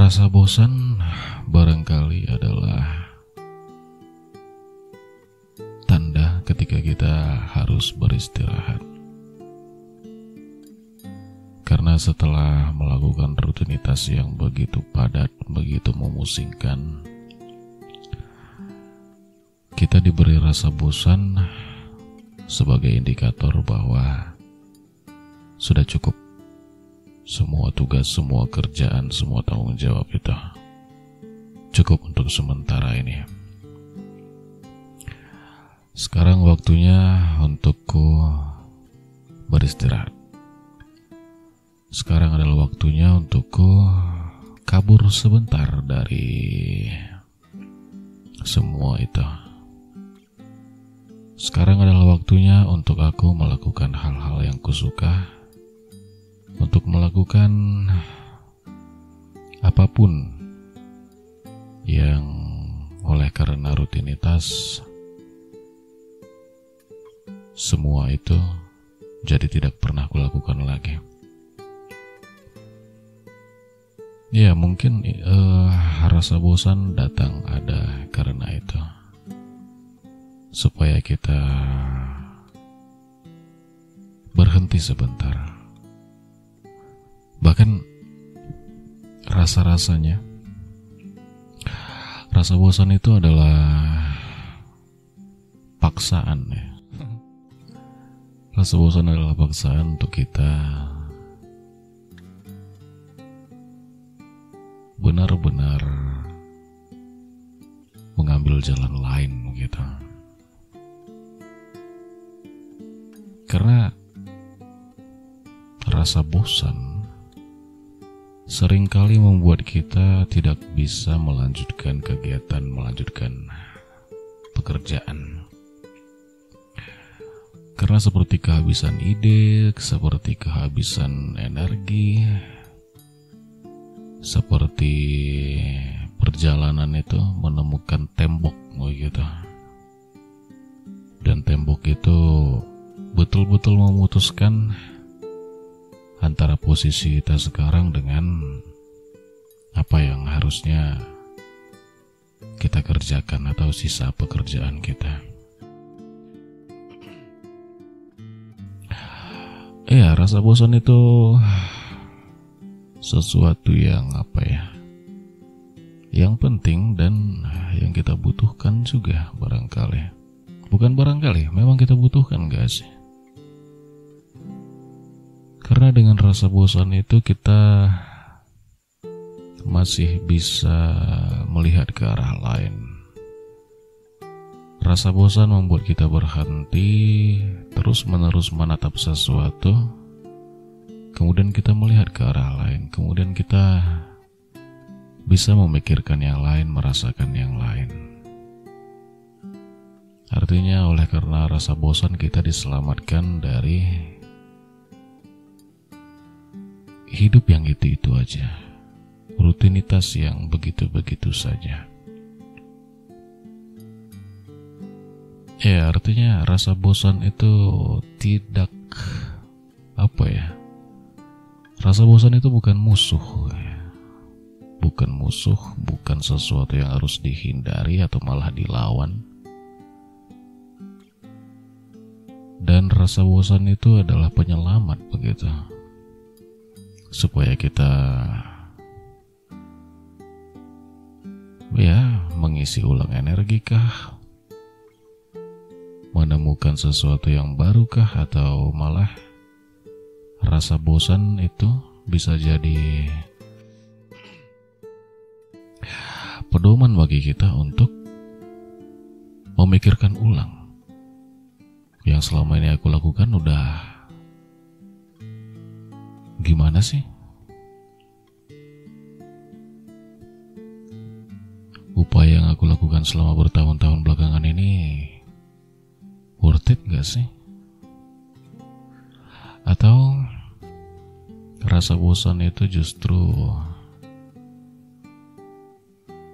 Rasa bosan barangkali adalah tanda ketika kita harus beristirahat. Karena setelah melakukan rutinitas yang begitu padat, begitu memusingkan, kita diberi rasa bosan sebagai indikator bahwa sudah cukup. Semua tugas, semua kerjaan, semua tanggung jawab itu cukup untuk sementara ini. Sekarang waktunya untukku beristirahat. Sekarang adalah waktunya untukku kabur sebentar dari semua itu. Sekarang adalah waktunya untuk aku melakukan hal-hal yang kusuka, untuk melakukan apapun yang oleh karena rutinitas semua itu jadi tidak pernah kulakukan lagi. Ya mungkin rasa bosan datang ada karena itu, supaya kita berhenti sebentar. Bahkan rasa-rasanya, rasa bosan itu adalah paksaan ya. Rasa bosan adalah paksaan untuk kita benar-benar mengambil jalan lain gitu. Karena rasa bosan seringkali membuat kita tidak bisa melanjutkan kegiatan, melanjutkan pekerjaan. Karena seperti kehabisan ide, seperti kehabisan energi, seperti perjalanan itu menemukan tembok begitu. Dan tembok itu betul-betul memutuskan antara posisi kita sekarang dengan apa yang harusnya kita kerjakan atau sisa pekerjaan kita. Ya, rasa bosan itu sesuatu yang yang penting dan yang kita butuhkan juga barangkali. Bukan barangkali, memang kita butuhkan gak sih? Karena dengan rasa bosan itu kita masih bisa melihat ke arah lain. Rasa bosan membuat kita berhenti, terus-menerus menatap sesuatu. Kemudian kita melihat ke arah lain. Kemudian kita bisa memikirkan yang lain, merasakan yang lain. Artinya oleh karena rasa bosan kita diselamatkan dari hidup yang itu-itu aja, rutinitas yang begitu-begitu saja. Ya, artinya rasa bosan itu tidak rasa bosan itu bukan musuh. Bukan musuh, bukan sesuatu yang harus dihindari atau malah dilawan. Dan rasa bosan itu adalah penyelamat begitu. Supaya kita mengisi ulang energi kah, menemukan sesuatu yang baru kah, atau malah rasa bosan itu bisa jadi pedoman bagi kita untuk memikirkan ulang yang selama ini aku lakukan udah gimana sih? Upaya yang aku lakukan selama bertahun-tahun belakangan ini worth it gak sih? Atau rasa bosan itu justru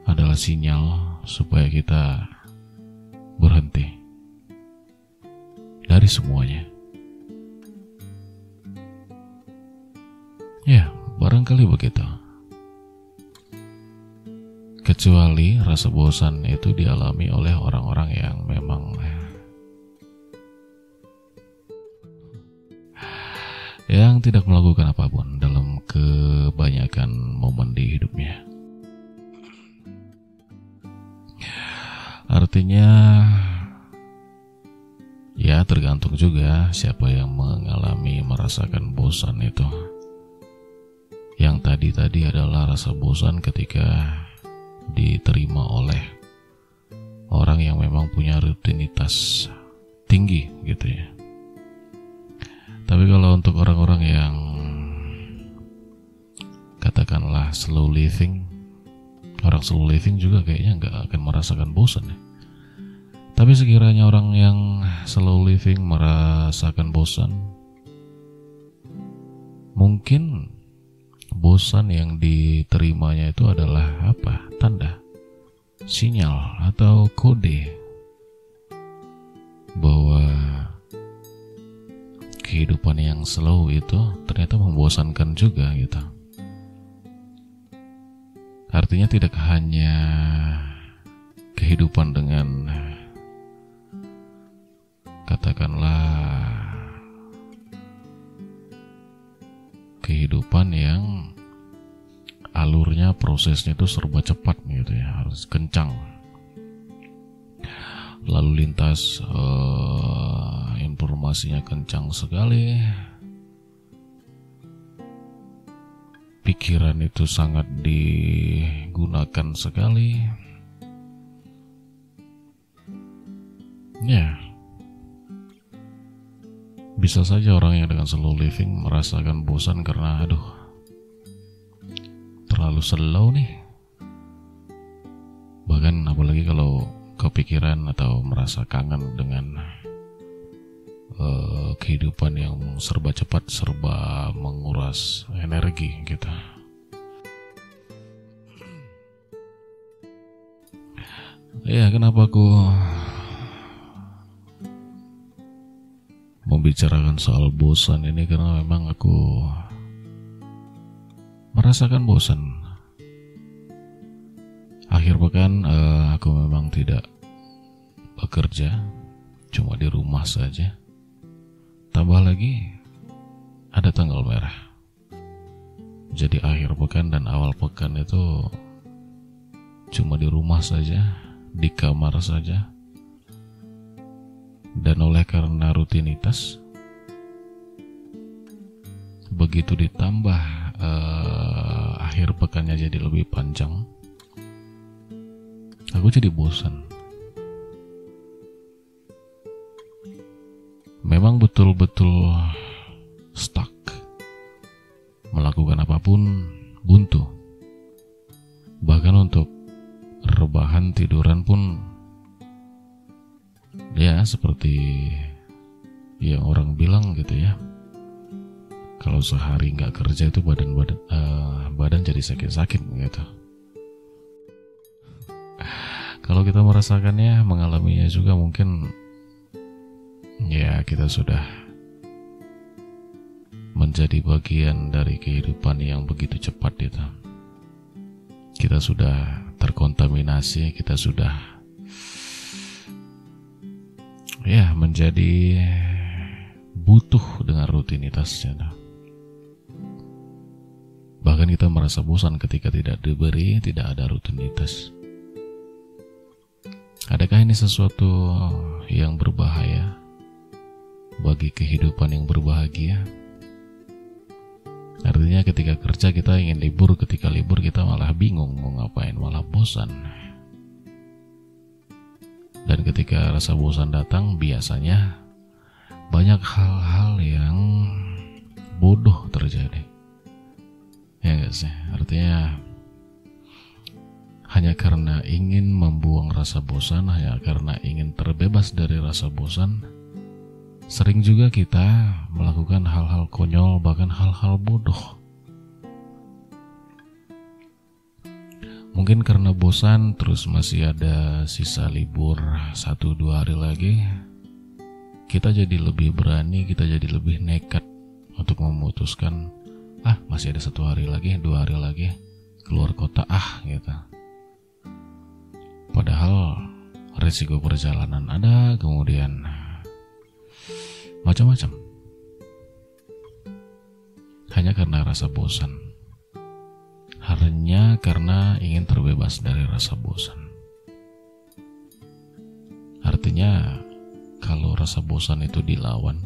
adalah sinyal supaya kita berhenti dari semuanya. Ya, barangkali begitu. Kecuali rasa bosan itu dialami oleh orang-orang yang memang yang tidak melakukan apapun dalam kebanyakan momen di hidupnya. Artinya ya tergantung juga siapa yang merasakan bosan itu. Yang tadi adalah rasa bosan ketika diterima oleh orang yang memang punya rutinitas tinggi gitu ya. Tapi kalau untuk orang-orang yang katakanlah slow living, orang slow living juga kayaknya nggak akan merasakan bosan ya. Tapi sekiranya orang yang slow living merasakan bosan, mungkin bosan yang diterimanya itu adalah apa? Tanda, sinyal atau kode bahwa kehidupan yang slow itu ternyata membosankan juga gitu. Artinya tidak hanya kehidupan dengan katakanlah kehidupan yang alurnya prosesnya itu serba cepat gitu ya, harus kencang. Lalu lintas informasinya kencang sekali, pikiran itu sangat digunakan sekali. Ya, bisa saja orang yang dengan slow living merasakan bosan karena terlalu slow nih. Bahkan apalagi kalau kepikiran atau merasa kangen dengan kehidupan yang serba cepat, serba menguras energi gitu. Ya, kenapa aku membicarakan soal bosan ini? Karena memang aku merasakan bosan. Akhir pekan aku memang tidak bekerja, cuma di rumah saja. Tambah lagi ada tanggal merah. Jadi akhir pekan dan awal pekan itu cuma di rumah saja, di kamar saja. Dan oleh karena rutinitas, begitu ditambah akhir pekannya jadi lebih panjang, aku jadi bosan. Memang betul-betul stuck. Melakukan apapun buntu. Bahkan untuk rebahan tiduran pun ya seperti yang orang bilang gitu ya. Kalau sehari nggak kerja itu badan jadi sakit-sakit gitu. Kalau kita merasakannya, mengalaminya juga mungkin ya kita sudah menjadi bagian dari kehidupan yang begitu cepat itu. Kita sudah terkontaminasi, kita sudah ya menjadi butuh dengan rutinitasnya. Bahkan kita merasa bosan ketika tidak ada rutinitas. Adakah ini sesuatu yang berbahaya bagi kehidupan yang berbahagia? Artinya ketika kerja kita ingin libur, ketika libur kita malah bingung mau ngapain, malah bosan. Dan ketika rasa bosan datang, biasanya banyak hal-hal yang bodoh terjadi. Ya gak sih? Artinya hanya karena ingin membuang rasa bosan, hanya karena ingin terbebas dari rasa bosan, sering juga kita melakukan hal-hal konyol, bahkan hal-hal bodoh. Mungkin karena bosan, terus masih ada sisa libur 1-2 hari lagi, kita jadi lebih berani, kita jadi lebih nekat untuk memutuskan, masih ada 1 hari lagi, 2 hari lagi, keluar kota gitu. hal risiko perjalanan ada, kemudian macam-macam. Hanya karena rasa bosan. Hanya karena ingin terbebas dari rasa bosan. Artinya, kalau rasa bosan itu dilawan,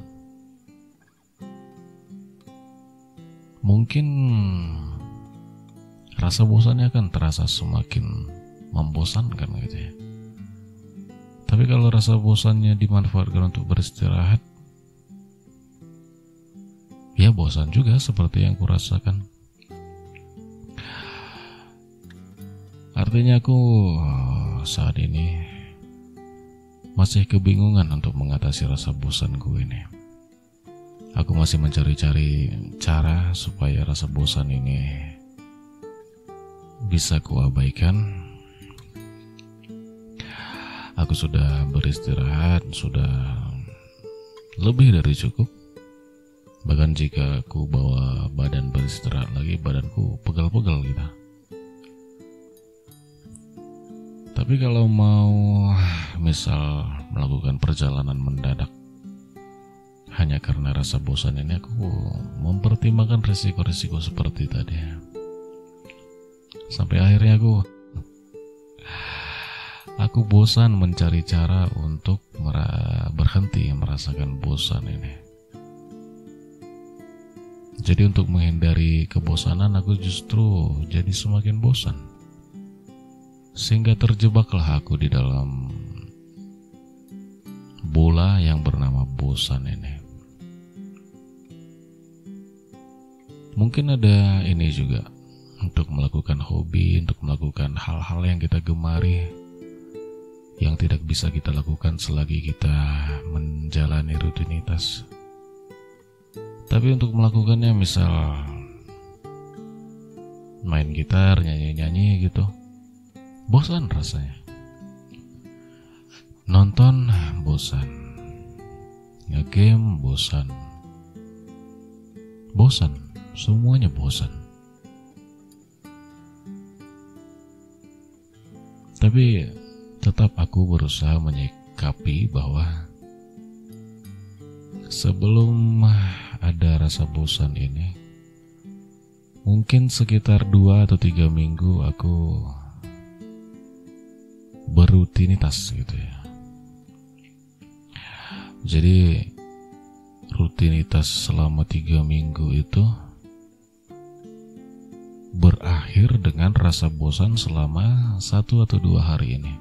mungkin rasa bosannya akan terasa semakin membosankan gitu ya. Tapi kalau rasa bosannya dimanfaatkan untuk beristirahat, ya bosan juga seperti yang kurasakan. Artinya aku saat ini masih kebingungan untuk mengatasi rasa bosanku ini. Aku masih mencari-cari cara supaya rasa bosan ini bisa kuabaikan. Aku sudah beristirahat, sudah lebih dari cukup. Bahkan jika aku bawa badan beristirahat lagi, badanku pegal-pegal gitu. Tapi kalau mau misal melakukan perjalanan mendadak hanya karena rasa bosan ini, aku mempertimbangkan risiko-risiko seperti tadi. Sampai akhirnya aku bosan mencari cara untuk berhenti merasakan bosan ini. Jadi untuk menghindari kebosanan, aku justru jadi semakin bosan. Sehingga terjebaklah aku di dalam bola yang bernama bosan ini. Mungkin ada ini juga, untuk melakukan hobi, untuk melakukan hal-hal yang kita gemari, yang tidak bisa kita lakukan selagi kita menjalani rutinitas. Tapi untuk melakukannya, misal main gitar, nyanyi-nyanyi gitu, bosan rasanya. Nonton bosan, nge-game bosan, semuanya bosan. Tapi tetap aku berusaha menyikapi bahwa sebelum ada rasa bosan ini, mungkin sekitar 2 atau 3 minggu aku berrutinitas gitu ya. Jadi rutinitas selama 3 minggu itu berakhir dengan rasa bosan selama 1 atau 2 hari ini.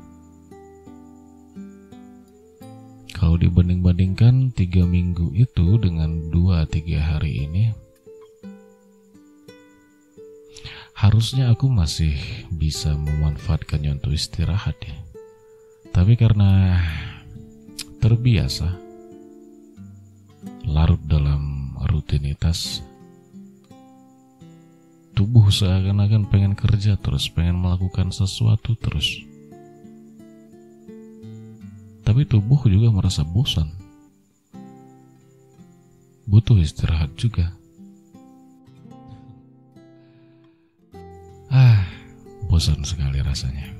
Kalau dibanding-bandingkan 3 minggu itu dengan 2-3 hari ini, harusnya aku masih bisa memanfaatkannya untuk istirahat ya. Tapi karena terbiasa larut dalam rutinitas, tubuh seakan-akan pengen kerja terus, pengen melakukan sesuatu terus. Tapi tubuh juga merasa bosan, butuh istirahat juga. Bosan sekali rasanya.